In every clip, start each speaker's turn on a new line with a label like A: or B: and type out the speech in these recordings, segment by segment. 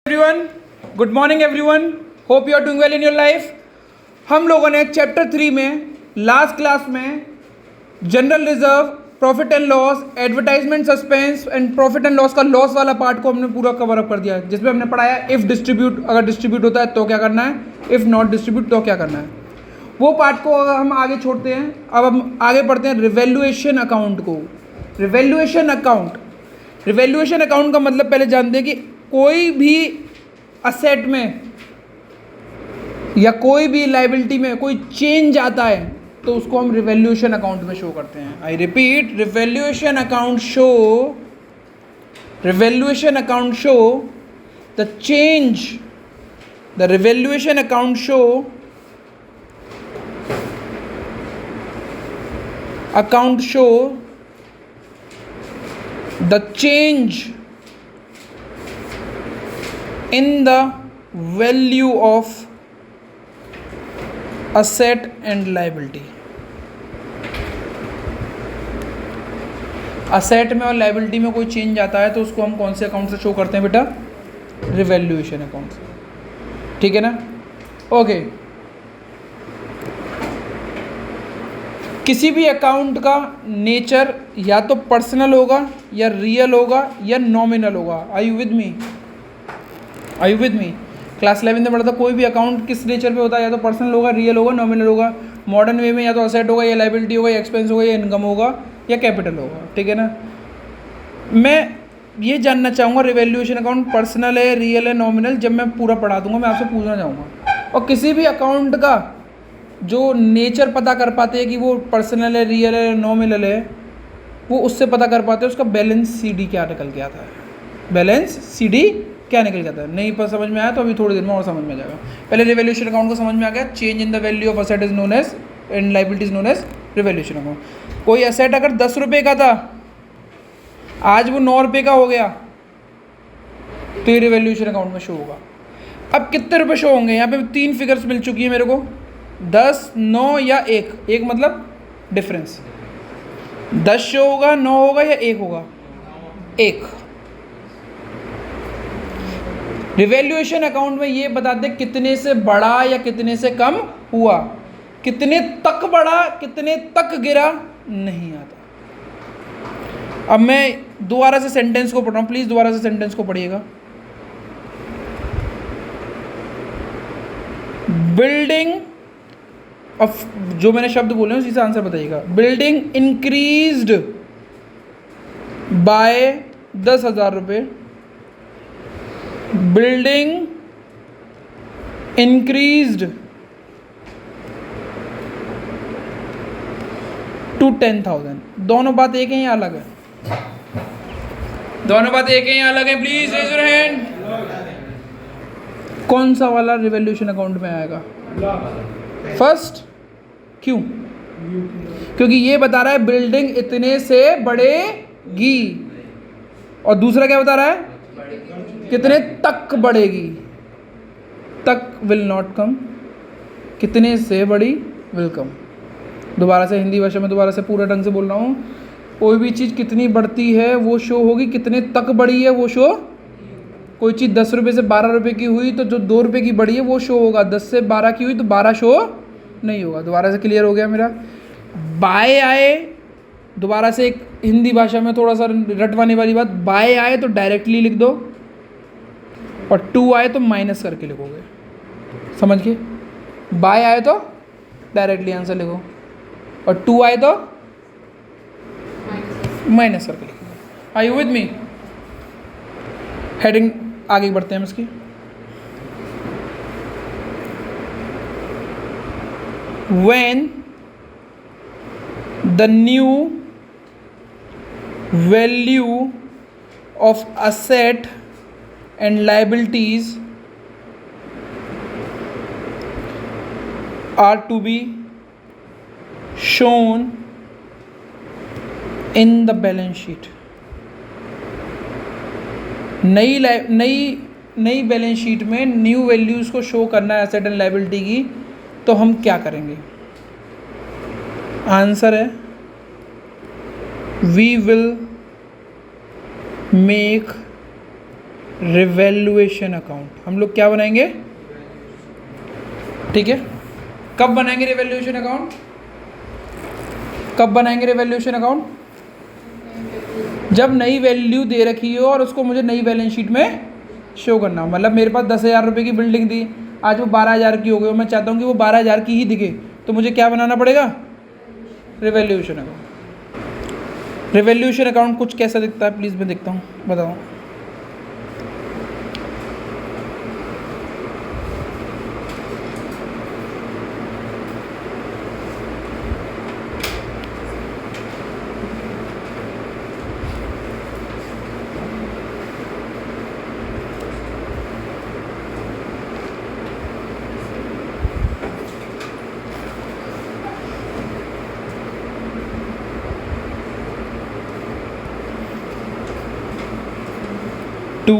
A: Everyone, good morning everyone, hope you are doing well in your life. हम लोगों ने chapter 3 में last class में general reserve, profit and loss, advertisement suspense and profit and loss का loss वाला part को हमने पूरा कवर अप कर दिया, जिसमें हमने पढ़ाया इफ़ डिस्ट्रीब्यूट, अगर डिस्ट्रीब्यूट होता है तो क्या करना है, इफ़ नॉट डिस्ट्रीब्यूट तो क्या करना है। वो पार्ट को अगर हम आगे छोड़ते हैं, अब हम आगे पढ़ते हैं रिवैल्यूएशन अकाउंट को। रिवैल्यूएशन अकाउंट का मतलब पहले जानते हैं कि कोई भी असेट में या कोई भी लाइबिलिटी में कोई चेंज आता है तो उसको हम रिवैल्यूएशन अकाउंट में शो करते हैं। I repeat, revaluation account show the change, the revaluation account show the change in the value of asset and liability। Asset में और लाइबिलिटी में कोई चेंज आता है तो उसको हम कौन से अकाउंट से शो करते हैं बेटा? रिवैल्यूएशन अकाउंट से। ठीक है ना? ओके। किसी भी अकाउंट का नेचर या तो पर्सनल होगा या रियल होगा या नॉमिनल होगा। Are you with me? Class 11 में पढ़ा था कोई भी अकाउंट किस नेचर पे होता है, या तो पर्सनल होगा, रियल होगा, नॉमिनल होगा। मॉडर्न वे में या तो असेट होगा या लाइबिलिटी होगा या एक्सपेंस होगा या इनकम होगा या कैपिटल होगा। ठीक है ना? मैं ये जानना चाहूँगा रिवैल्यूएशन अकाउंट पर्सनल है, रियल है, नॉमिनल, जब मैं पूरा पढ़ा दूंगा मैं आपसे पूछना चाहूँगा। और किसी भी अकाउंट का जो नेचर पता कर पाते हैं कि वो पर्सनल है, रियल है, नॉमिनल है, वो उससे पता कर पाते हैं उसका बैलेंस सीडी क्या निकल के आता है। बैलेंस सीडी क्या निकल जाता है? नहीं पर समझ में आया तो अभी थोड़ी देर में और समझ में आ जाएगा। पहले रिवैल्यूएशन अकाउंट को समझ में आ गया। Change in the value of asset is known as and liability is known as revaluation account. कोई असेट अगर 10 रुपये का था, आज वो 9 रुपये का हो गया, तो ये रिवैल्यूएशन अकाउंट में शो होगा। अब कितने रुपये शो होंगे? यहाँ पे 3 फिगर्स मिल चुकी है मेरे को, 10, 9 या 1। 1 मतलब डिफरेंस। 10 शो होगा, 9 होगा या 1 होगा? 1। रिवैल्यूएशन अकाउंट में ये बताते कितने से बढ़ा या कितने से कम हुआ, कितने तक बढ़ा, कितने तक गिरा, नहीं आता। अब मैं दोबारा से सेंटेंस को पढ़ रहा हूं, प्लीज दोबारा से सेंटेंस को पढ़िएगा। बिल्डिंग, अब जो मैंने शब्द बोले हैं उसी से आंसर बताइएगा। बिल्डिंग इंक्रीज्ड बाय 10,000 रुपये। Building increased to 10,000। दोनों बात एक है या अलग है? दोनों बात एक है या अलग है? Please raise your hand. कौन सा वाला रिवैल्यूएशन अकाउंट में आएगा? फर्स्ट। क्यों? क्योंकि ये बता रहा है बिल्डिंग इतने से बढ़ेगी, और दूसरा क्या बता रहा है? कितने तक बढ़ेगी। तक विल नॉट कम, कितने से बड़ी विल कम। दोबारा से हिंदी भाषा में दोबारा से पूरा ढंग से बोल रहा हूँ। कोई भी चीज़ कितनी बढ़ती है वो शो होगी, कितने तक बढ़ी है वो शो। कोई चीज़ 10 रुपये से 12 रुपये की हुई तो जो 2 रुपये की बढ़ी है वो शो होगा। 10 से 12 की हुई तो 12 शो नहीं होगा। दोबारा से क्लियर हो गया मेरा? बाय आए, दोबारा से एक हिंदी भाषा में थोड़ा सा रटवाने वाली बात, बाय आए तो डायरेक्टली लिख दो, और 2 आए तो माइनस करके लिखोगे। समझ के? बाय आए तो डायरेक्टली आंसर लिखो, और 2 आए तो माइनस करके लिखोगे। Are you with me? Heading आगे बढ़ते हैं इसकी। When the new value of asset and liabilities are to be shown in the balance sheet। नई बैलेंस शीट में न्यू वैल्यूज़ को शो करना है एसेट एंड लाइबिलिटी की, तो हम क्या करेंगे? आंसर है we will make revaluation account हम लोग क्या बनाएंगे, ठीक है। कब बनाएंगे रिवैल्यूएशन अकाउंट, कब बनाएंगे रिवैल्यूएशन अकाउंट? जब नई वैल्यू दे रखी हो और उसको मुझे नई बैलेंस शीट में शो करना हो। मतलब मेरे पास 10,000 रुपये की बिल्डिंग थी, आज वो 12,000 की हो गई और मैं चाहता हूँ कि वो 12,000 की ही दिखे, तो मुझे क्या बनाना पड़ेगा, रिवैल्यूएशन अकाउंट। रिवैल्यूएशन अकाउंट कुछ कैसा दिखता है प्लीज़ मैं देखता हूँ, बताओ। टू,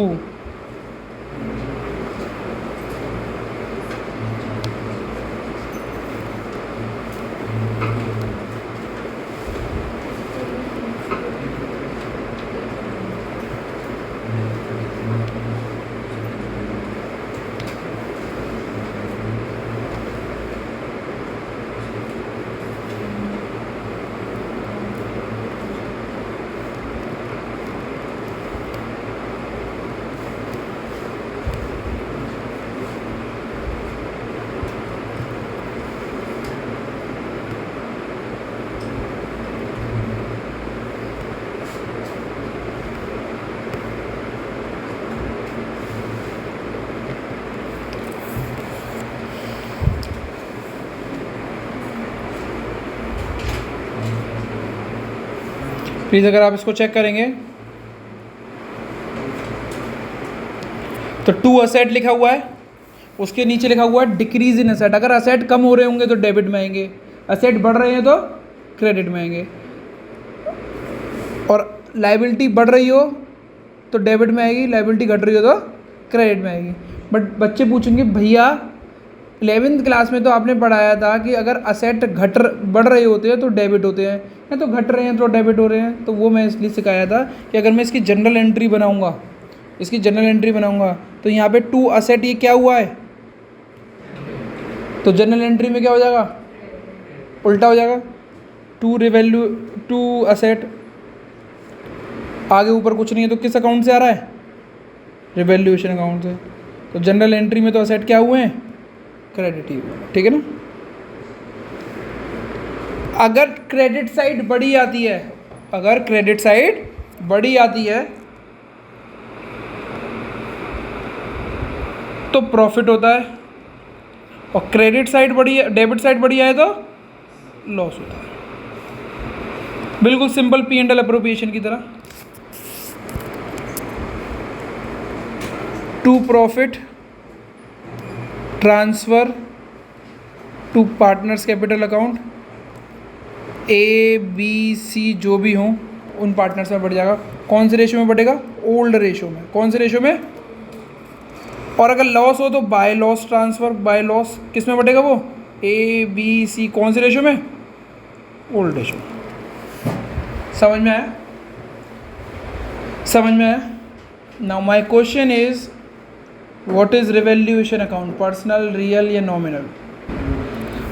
A: प्लीज़ अगर आप इसको चेक करेंगे तो टू असेट लिखा हुआ है, उसके नीचे लिखा हुआ है डिक्रीज इन असेट। अगर असेट कम हो रहे होंगे तो डेबिट में आएंगे, असेट बढ़ रहे हैं तो क्रेडिट में आएंगे, और लाइबिलिटी बढ़ रही हो तो डेबिट में आएगी, लाइबिलिटी घट रही हो तो क्रेडिट में आएगी। बट बच्चे पूछेंगे भैया 11th क्लास में तो आपने पढ़ाया था कि अगर असेट बढ़ रहे होते हैं तो डेबिट होते हैं, या तो घट रहे हैं तो डेबिट हो रहे हैं। तो वो मैं इसलिए सिखाया था कि अगर मैं इसकी जनरल एंट्री बनाऊंगा, इसकी जनरल एंट्री बनाऊंगा तो यहाँ पे टू असेट ये क्या हुआ है, तो जनरल एंट्री में क्या हो जाएगा, उल्टा हो जाएगा। टू असेट आगे ऊपर कुछ नहीं है तो किस अकाउंट से आ रहा है, रिवैल्यूएशन अकाउंट से। तो जनरल एंट्री में तो असेट क्या हुए हैं, क्रेडिट ही हुए, ठीक है ना। अगर क्रेडिट साइड बड़ी आती है, अगर क्रेडिट साइड बड़ी आती है तो प्रॉफिट होता है, और क्रेडिट साइड बड़ी है, डेबिट साइड बड़ी आए तो लॉस होता है। बिल्कुल सिंपल P&L अप्रोप्रिएशन की तरह। To profit transfer to partners capital account, ABC जो भी हों उन पार्टनर्स में बढ़ जाएगा। कौन से रेशो में बढ़ेगा, ओल्ड रेशो में। कौन से रेशो में, और अगर लॉस हो तो by loss transfer, by loss किस में बढ़ेगा वो, ABC कौन से रेशो में, ओल्ड रेशो। समझ में आया, समझ में आया। Now my question is what is revaluation account, personal, real या नॉमिनल।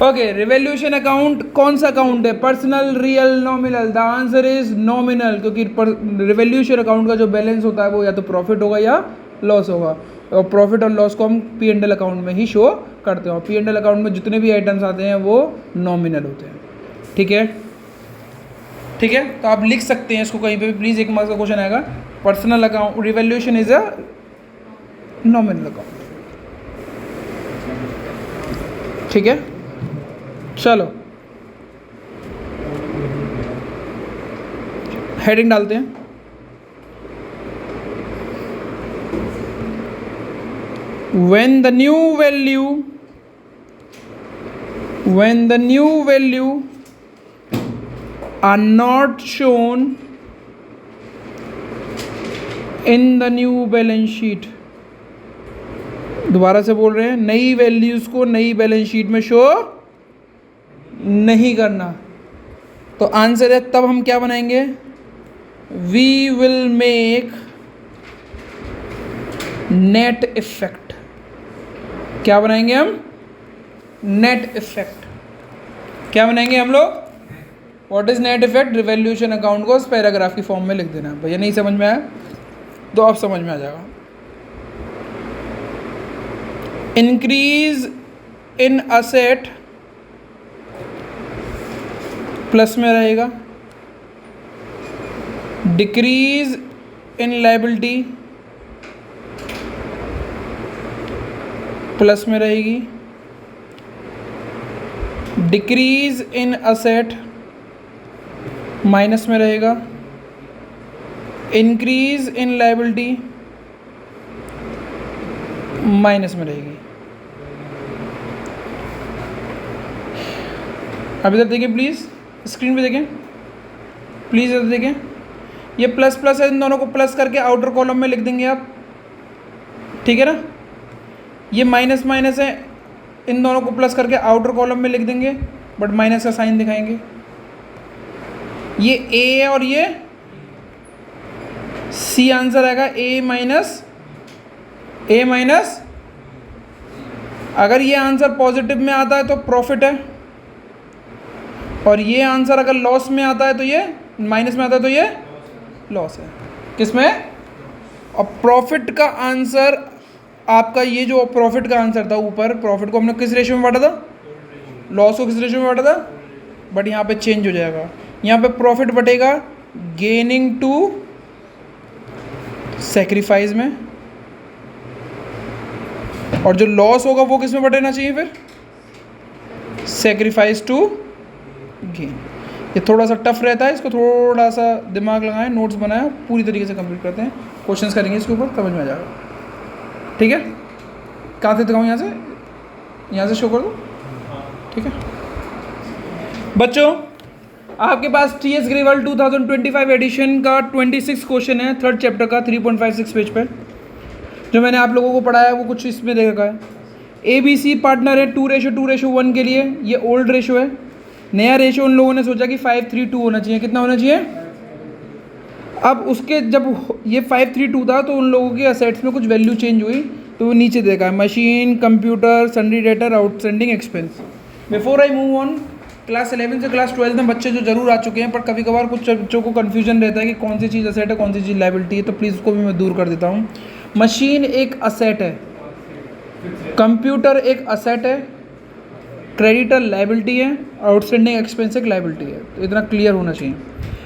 A: ओके, रिवैल्यूएशन अकाउंट कौन सा अकाउंट है, personal, real, nominal. The answer is nominal, क्योंकि रिवैल्यूएशन अकाउंट का जो बैलेंस होता है वो या तो प्रॉफिट होगा या लॉस होगा, और प्रॉफिट और लॉस को हम P&L अकाउंट में ही शो करते हैं। P&L अकाउंट में जितने भी आइटम्स आते हैं वो नॉमिनल होते हैं, ठीक है, ठीक है। तो आप लिख सकते हैं इसको कहीं पे भी, प्लीज़ 1 मार्क्स का क्वेश्चन आएगा। Personal account revaluation is a nominal account, ठीक है। चलो हेडिंग डालते हैं। when the new value are not shown in the new balance sheet, दोबारा से बोल रहे हैं, नई वैल्यूज़ को नई बैलेंस शीट में शो नहीं करना। तो आंसर है तब हम क्या बनाएंगे, we will make net effect क्या बनाएंगे हम? नेट इफेक्ट क्या बनाएंगे हम लोग? What is net effect? Revaluation account को उस पैराग्राफ की फॉर्म में लिख देना। भैया नहीं समझ में आया तो आप समझ में आ जाएगा। इंक्रीज इन असेट प्लस में रहेगा, डिक्रीज इन लायबिलिटी प्लस में रहेगी, डिक्रीज इन असेट माइनस में रहेगा, इंक्रीज इन लायबिलिटी माइनस में रहेगी। अब इधर देखिए प्लीज़, स्क्रीन पे देखें प्लीज़, इधर देखें, ये प्लस प्लस है, इन दोनों को प्लस करके आउटर कॉलम में लिख देंगे आप, ठीक है ना। ये माइनस माइनस है, इन दोनों को प्लस करके आउटर कॉलम में लिख देंगे, बट माइनस का साइन दिखाएंगे। ये ए है और ये सी आंसर आएगा, ए माइनस। अगर ये आंसर पॉजिटिव में आता है तो प्रॉफिट है, और ये आंसर अगर लॉस में आता है तो ये माइनस में आता है तो ये लॉस है। किसमें? और प्रॉफिट का आंसर आपका, ये जो प्रॉफिट का आंसर था ऊपर, प्रॉफिट को हमने किस रेशियो में बांटा था? लॉस को किस रेशियो में बांटा था? बट यहाँ पे चेंज हो जाएगा, यहाँ पे प्रॉफिट बटेगा गेनिंग टू सेक्रीफाइस में, और जो लॉस होगा वो किस में बटेना चाहिए फिर? Sacrifice to gain. ये थोड़ा सा टफ रहता है, इसको थोड़ा सा दिमाग लगाएं, नोट्स बनाएं, पूरी तरीके से कंप्लीट करते हैं, क्वेश्चंस करेंगे इसके ऊपर, समझ में आ जाएगा, ठीक है। कहाँ से दिखाऊँ? यहाँ से शो कर दो, ठीक है। बच्चों आपके पास TS ग्रेवल 2025 एडिशन का 26 क्वेश्चन है, थर्ड चैप्टर का 3.56 पेज पर। जो मैंने आप लोगों को पढ़ाया है वो कुछ इसमें दे रखा है। ABC पार्टनर है 2:1 के लिए, ये ओल्ड रेशो है। नया रेशो उन लोगों ने सोचा कि 5:3:2 होना चाहिए। कितना होना चाहिए? अब उसके जब ये 5:3:2 था तो उन लोगों के असेट्स में कुछ वैल्यू चेंज हुई, तो वो नीचे देखा है, machine, computer, sundry debtor, outstanding expense. Before I move on, class 11 से क्लास 12 में बच्चे जो जरूर आ चुके हैं, पर कभी कभार कुछ बच्चों को कन्फ्यूजन रहता है कि कौन सी चीज़ असेट है, कौन सी चीज़ लायबिलिटी है, तो प्लीज़ उसको भी मैं दूर कर देता हूँ। मशीन एक असेट है, कंप्यूटर एक असेट है, क्रेडिटर लायबिलिटी है, आउटस्टैंडिंग एक्सपेंस एक लायबिलिटी है। तो इतना क्लियर होना चाहिए।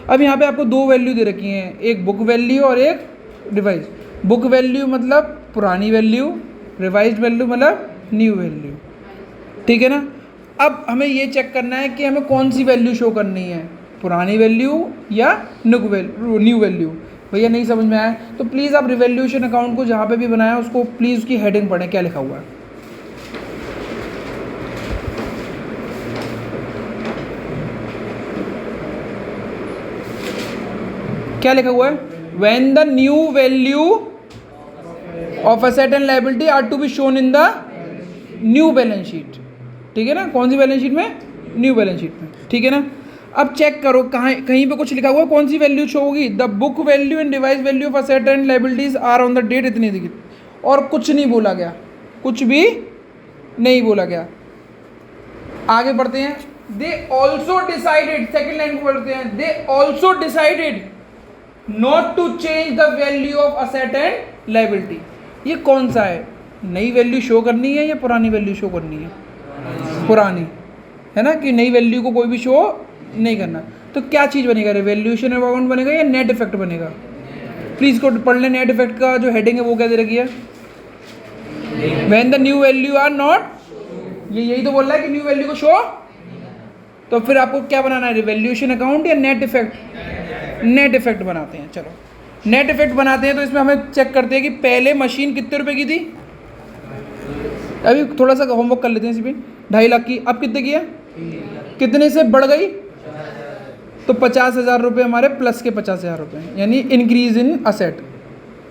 A: अब यहाँ पे आपको दो वैल्यू दे रखी हैं, एक बुक वैल्यू और एक रिवाइज। बुक वैल्यू मतलब पुरानी वैल्यू, रिवाइज वैल्यू मतलब न्यू वैल्यू, ठीक है ना। अब हमें ये चेक करना है कि हमें कौन सी वैल्यू शो करनी है, पुरानी वैल्यू या न्यू वैल्यू। भैया नहीं समझ में आया तो प्लीज़ आप रिवैल्यूएशन अकाउंट को जहाँ पे भी बनाया उसको प्लीज़ उसकी हेडिंग पढ़ें, क्या लिखा हुआ है। क्या लिखा हुआ है? When the new value of asset and liability are to be shown in the new balance sheet, ठीक है ना। कौन सी बैलेंस शीट में? न्यू बैलेंस शीट में, ठीक है ना। अब चेक करो कहीं पे कुछ लिखा हुआ है, कौन सी वैल्यू शो होगी? The book value and revise value of asset and liabilities are on the date, इतनी दिखी, और कुछ नहीं बोला गया, कुछ भी नहीं बोला गया। आगे बढ़ते हैं। They also decided, second line को पढ़ते हैं, they also decided not to change the value of asset and liability. ये कौन सा है? नई वैल्यू शो करनी है या पुरानी वैल्यू शो करनी है? पुरानी, है ना, कि नई वैल्यू को कोई भी शो नहीं करना। तो क्या चीज़ बनेगा? रिवैल्यूएशन अकाउंट बनेगा या नेट इफेक्ट बनेगा? प्लीज़ को पढ़ लें। नेट इफेक्ट का जो हेडिंग है वो क्या दे रखी है? When the new value are not, ये यही तो बोल रहा है कि न्यू वैल्यू को शो। तो फिर आपको क्या बनाना है? रिवैल्यूएशन अकाउंट या नेट इफेक्ट? नेट इफेक्ट बनाते हैं। चलो नेट इफेक्ट बनाते हैं तो इसमें हमें चेक करते हैं कि पहले मशीन कितने रुपए की थी। अभी थोड़ा सा होमवर्क कर लेते हैं। इसी 2.5 लाख की, अब कितने की है? कितने से बढ़ गई? तो 50,000 रुपये हमारे प्लस के 50,000 रुपये, यानी इंक्रीज इन असेट।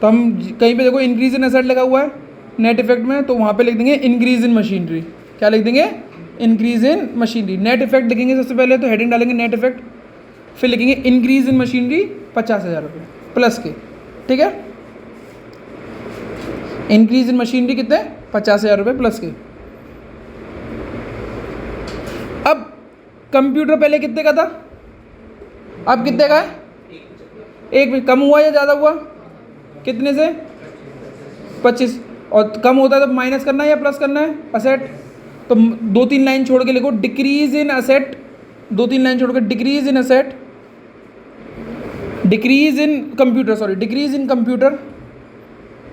A: तो हम कहीं पे देखो इंक्रीज इन असेट लगा हुआ है नेट इफेक्ट में, तो वहाँ पे लिख देंगे इंक्रीज इन मशीनरी। क्या लिख देंगे? Increase in machinery. Net effect लिखेंगे सबसे पहले, तो हेडिंग डालेंगे नेट इफेक्ट, फिर लिखेंगे इंक्रीज इन मशीनरी 50,000 रुपये प्लस के, ठीक है। इंक्रीज इन मशीनरी कितने, 50,000 रुपये प्लस के। अब कंप्यूटर पहले कितने का था, अब कितने का है, एक में कम हुआ या ज़्यादा हुआ, कितने से 25, और कम होता है तो माइनस करना है या प्लस करना है असेट, तो 2-3 लाइन छोड़ के लिखो डिक्रीज इन असेट, 2-3 लाइन छोड़ के decrease in asset, decrease in computer, sorry decrease in computer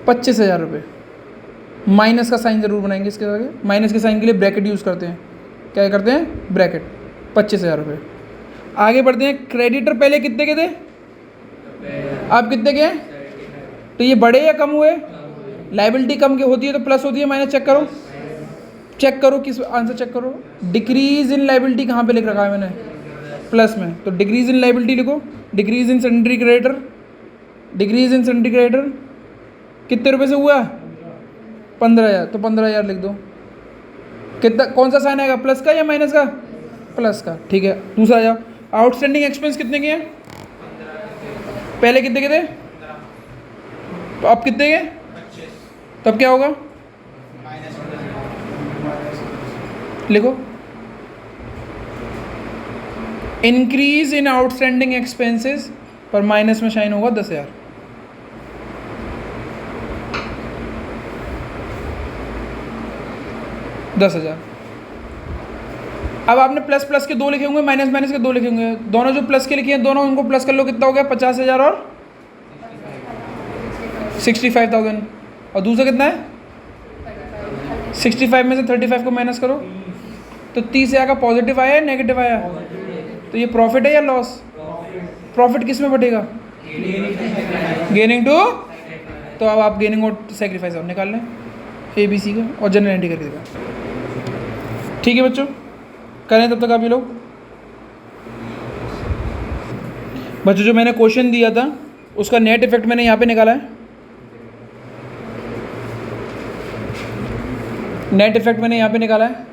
A: 25,000 रुपये। माइनस का साइन ज़रूर बनाएंगे इसके आगे, माइनस के साइन के लिए ब्रैकेट यूज़ करते हैं, क्या करते हैं, ब्रैकेट, 25,000 रुपये। आगे बढ़ते हैं, क्रेडिटर पहले कितने के थे, आप कितने के हैं, तो ये बढ़े या कम हुए, लाइबिलिटी कम की होती है तो प्लस होती है, माइनस चेक करो, चेक करो किस आंसर चेक करो, डिक्रीज इन लाइबिलिटी कहाँ पे लिख रखा है मैंने, प्लस में, तो डिक्रीज इन लाइबिलिटी लिखो, decrease in sundry creditor, decrease in sundry creditor कितने रुपए से हुआ, 15,000, तो 15,000 लिख दो। कितना, कौन सा साइन आएगा, प्लस का या माइनस का, प्लस का, ठीक है। दूसरा आ जाओ, आउटस्टैंडिंग एक्सपेंस कितने के हैं, पहले कितने के थे, तो अब कितने के, तब क्या होगा, लिखो इंक्रीज इन आउटस्टैंडिंग एक्सपेंसेस पर माइनस में शाइन होगा 10,000। अब आपने प्लस प्लस के 2 लिखे होंगे, माइनस माइनस के 2 लिखे होंगे, दोनों जो प्लस के लिखे हैं दोनों उनको प्लस कर लो, कितना हो गया, 50,000 और 65,000, और दूसरा कितना है 65 में से 35 को माइनस करो तो 30,000 का पॉजिटिव आया या नेगेटिव आया, तो ये प्रॉफिट है या लॉस, प्रॉफिट किस में बढ़ेगा, गेनिंग टू, तो अब आप गेनिंग और सेक्रीफाइस और निकाल लें ABC का और जनरल एंट्री करके देगा। ठीक है बच्चों, करें तब तक आप ये लोग। बच्चों जो मैंने क्वेश्चन दिया था उसका नेट इफेक्ट मैंने यहाँ पे निकाला है, नेट इफेक्ट मैंने यहाँ पे निकाला है।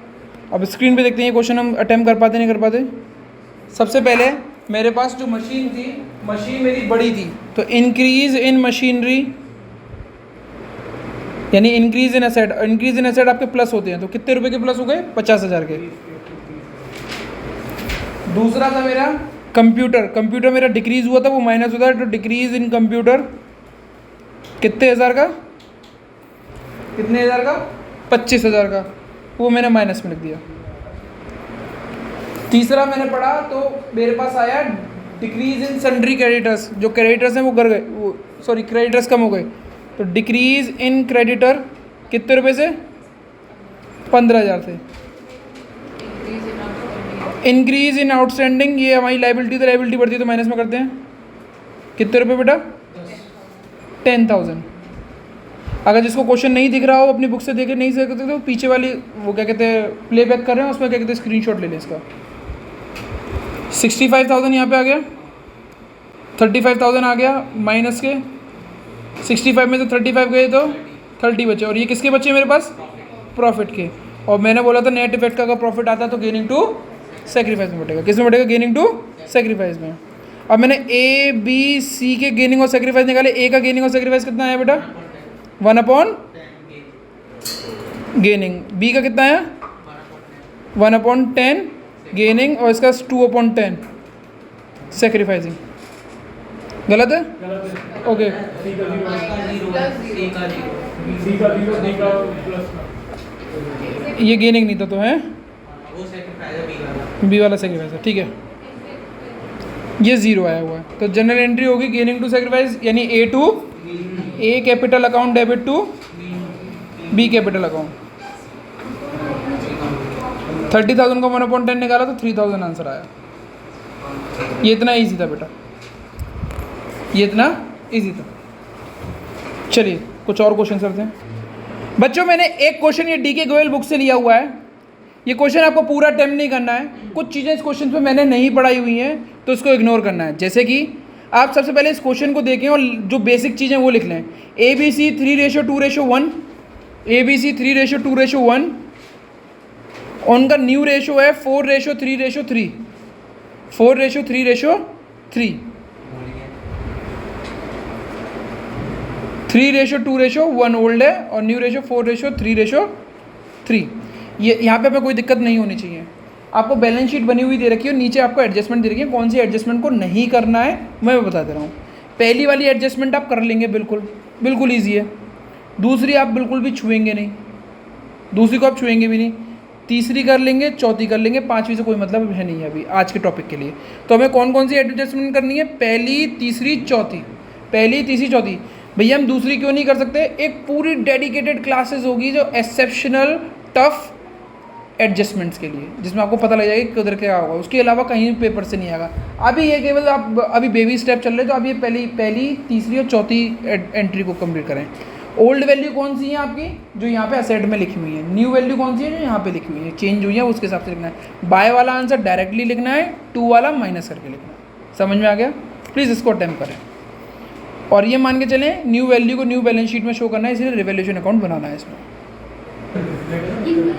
A: अब स्क्रीन पे देखते हैं ये क्वेश्चन हम अटेम्प्ट कर पाते नहीं कर पाते। सबसे पहले मेरे पास जो मशीन थी, मशीन मेरी बड़ी थी, तो इंक्रीज इन मशीनरी यानी increase in asset, increase in asset आपके प्लस होते हैं, तो कितने रुपए के प्लस हो गए, 50,000 के। दूसरा था मेरा कंप्यूटर, कंप्यूटर मेरा डिक्रीज हुआ था, वो माइनस होता है, तो डिक्रीज इन कंप्यूटर कितने हज़ार का, कितने हज़ार का, 25,000 का, वो मैंने माइनस में लिख दिया। तीसरा मैंने पढ़ा तो मेरे पास आया डिक्रीज इन सन्ड्री क्रेडिटर्स, जो क्रेडिटर्स हैं वो गिर गए, वो सॉरी क्रेडिटर्स कम हो गए, तो डिक्रीज इन क्रेडिटर कितने रुपए से, 15,000 से। इंक्रीज इन आउटस्टैंडिंग, ये हमारी लाइबिलिटी, तो लाइबिलिटी बढ़ती है तो माइनस में करते हैं, कितने रुपए बेटा, 10,000। अगर जिसको क्वेश्चन नहीं दिख रहा हो अपनी बुक से देखे नहीं सकते तो पीछे वाली वो क्या कहते हैं प्लेबैक कर रहे हैं उसमें क्या कहते हैं स्क्रीनशॉट ले लें इसका। 65,000 यहाँ पे आ गया, 35,000 आ गया माइनस के, 65 में से 35 गए तो 30 बचे, और ये किसके बचे मेरे पास, प्रॉफिट के। और मैंने बोला था नेट इफेक्ट का अगर प्रॉफिट आता है तो गेनिंग टू सेक्रीफाइस में बढ़ेगा, किस में बढ़ेगा, गेनिंग टू सेक्रीफाइस में। अब मैंने ABC के गेनिंग और सेक्रीफाइस निकाले, A का गेनिंग और सेक्रीफाइस कितना आया बेटा, 1/10 गेनिंग, B का कितना आया 1/10 गेनिंग, और इसका 2/10 सेक्रीफाइसिंग। गलत है, ओके ये गेनिंग नहीं था तो है B वाला सेक्रीफाइस है, ठीक है। ये 0 आया हुआ है, तो जनरल एंट्री होगी गेनिंग टू सेक्रीफाइस, यानी A capital account debit to B capital account. 30,000 को 1/10 निकाला तो 3,000 आंसर आया। ये इतना ईजी था बेटा, ये इतना ईजी था। चलिए कुछ और क्वेश्चन करते हैं बच्चों। मैंने एक क्वेश्चन ये DK गोयल बुक से लिया हुआ है, ये क्वेश्चन आपको पूरा अटेम्प्ट नहीं करना है, कुछ चीज़ें इस क्वेश्चन पे मैंने नहीं पढ़ाई हुई हैं तो इसको इग्नोर करना है। जैसे कि आप सबसे पहले इस क्वेश्चन को देखें और जो बेसिक चीज़ें वो लिख लें। ABC 3:2:1, ABC 3:2:1, उनका न्यू रेशो है 4:3:3, 4:3:3, 3:2:1 ओल्ड है और न्यू रेशो 4:3:3। ये यहाँ पे हमें कोई दिक्कत नहीं होनी चाहिए। आपको बैलेंस शीट बनी हुई दे रखी है, नीचे आपको एडजस्टमेंट दे रखी है, कौन सी एडजस्टमेंट को नहीं करना है मैं बता दे रहा हूँ। पहली वाली एडजस्टमेंट आप कर लेंगे, बिल्कुल ईजी है। दूसरी आप बिल्कुल भी छुएंगे नहीं, दूसरी को आप छुएंगे भी नहीं। तीसरी कर लेंगे, चौथी कर लेंगे, पांचवी से कोई मतलब है नहीं अभी आज के टॉपिक के लिए। तो हमें कौन कौन सी एडजस्टमेंट करनी है? पहली, तीसरी, चौथी। पहली, तीसरी, चौथी। भैया हम दूसरी क्यों नहीं कर सकते? एक पूरी डेडिकेटेड क्लासेस होगी जो एक्सेप्शनल टफ एडजस्टमेंट्स के लिए, जिसमें आपको पता लग जाएगा कि किधर क्या होगा, उसके अलावा कहीं पेपर से नहीं आएगा। अभी ये केवल आप अभी बेबी स्टेप चल रहे, तो आप ये पहली, तीसरी और चौथी एंट्री को कंप्लीट करें। ओल्ड वैल्यू कौन सी है आपकी? जो यहाँ पे असेट में लिखी हुई है। न्यू वैल्यू कौन सी है? जो यहाँ पे लिखी हुई है, चेंज हुई है, उसके हिसाब से लिखना है। बाय वाला आंसर डायरेक्टली लिखना है, टू वाला माइनस करके लिखना है। समझ में आ गया? प्लीज़ इसको अटेम्प्ट करें। और ये मान के चलें न्यू वैल्यू को न्यू बैलेंस शीट में शो करना है, इसलिए रिवैल्यूएशन अकाउंट बनाना है इसमें।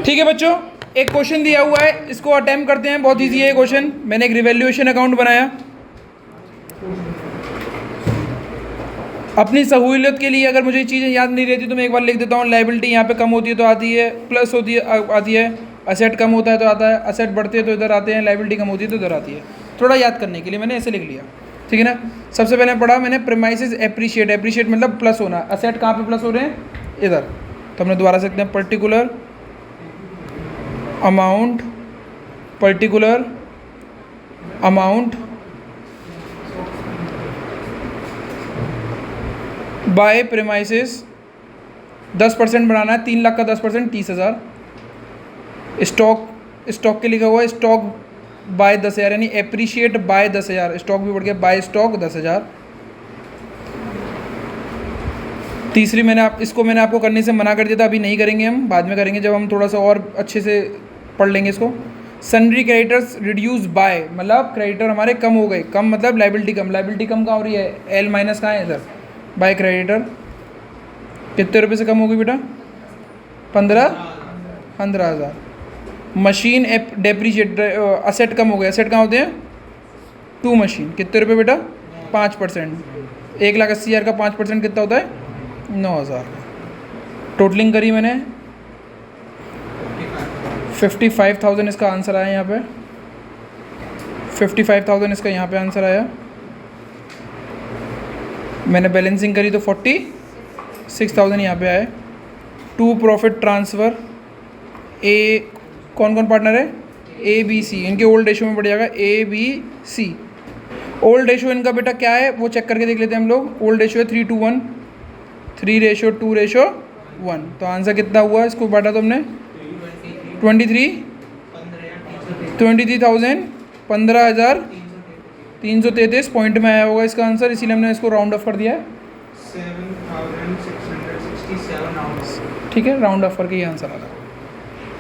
A: ठीक है बच्चों, एक क्वेश्चन दिया हुआ है, इसको अटेम्प्ट करते हैं। बहुत ईजी है ये क्वेश्चन। मैंने एक रिवैल्यूएशन अकाउंट बनाया अपनी सहूलियत के लिए। अगर मुझे चीज़ें याद नहीं रहती तो मैं एक बार लिख देता हूँ। लायबिलिटी यहाँ पे कम होती है तो आती है, प्लस होती है आती है। असेट कम होता है तो आता है, असेट बढ़ते हैं तो इधर आते हैं, लायबिलिटी कम होती है तो इधर आती है। थोड़ा याद करने के लिए मैंने ऐसे लिख लिया, ठीक है ना। सबसे पहले पढ़ा मैंने प्रीमाइसेस एप्रिशिएट। एप्रिशिएट मतलब प्लस होना। असेट कहाँ पे प्लस हो रहे हैं? इधर। तो हमने दोबारा सकते हैं पर्टिकुलर अमाउंट बाय प्रीमाइसेस 10% बनाना है। 3 लाख का 10% 30,000। स्टॉक के लिखा हुआ है स्टॉक बाय 10,000, यानी एप्रिशिएट बाय 10,000। स्टॉक भी बढ़ गया, बाय स्टॉक 10,000। तीसरी इसको मैंने आपको करने से मना कर दिया था, अभी नहीं करेंगे, हम बाद में करेंगे जब हम थोड़ा सा और अच्छे से पढ़ लेंगे इसको। सन्ड्री क्रेडिटर्स रिड्यूस बाय, मतलब क्रेडिटर हमारे कम हो गए। कम मतलब लायबिलिटी कम। लायबिलिटी कम कहाँ हो रही है? एल माइनस कहाँ है? इधर। बाय क्रेडिटर कितने रुपये से कम होगी बेटा? 15,000। मशीन डेप्रीशिएट असेट कम हो गया। असेट कहाँ होते हैं? 2 मशीन। कितने रुपये बेटा? 5%। 1,80,000 का 5% कितना होता है? 9,000। टोटलिंग करी मैंने 55,000 इसका आंसर आया यहाँ पे। 55,000 इसका यहाँ पे आंसर आया। मैंने बैलेंसिंग करी तो 46,000 यहाँ पे आए। 2 प्रॉफिट ट्रांसफ़र। ए कौन कौन पार्टनर है? ABC। इनके ओल्ड रेशो में बढ़ जाएगा ABC। ओल्ड रेशो इनका बेटा क्या है वो चेक करके देख लेते हैं हम लोग। ओल्ड रेशो है 3:1, 3:2:1। तो आंसर कितना हुआ? इसको बांटा तो हमने 23,000 15,333 पॉइंट में आया होगा इसका आंसर, इसीलिए हमने इसको राउंड ऑफ कर दिया है। 7,667। ठीक है, राउंड ऑफ करके ये आंसर आ रहा है।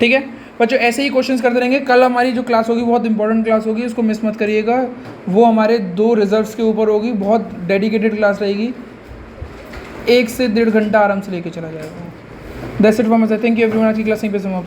A: ठीक है बच्चों, ऐसे ही क्वेश्चंस करते रहेंगे। कल हमारी जो क्लास होगी बहुत इंपॉर्टेंट क्लास होगी, उसको मिस मत करिएगा। वो हमारे 2 रिजल्ट्स के ऊपर होगी, बहुत डेडिकेटेड क्लास रहेगी। 1 से 1.5 घंटा आराम से लेके चला जाएगा। That's it from us. Thank you everyone. आज की क्लास यहीं पे समाप्त।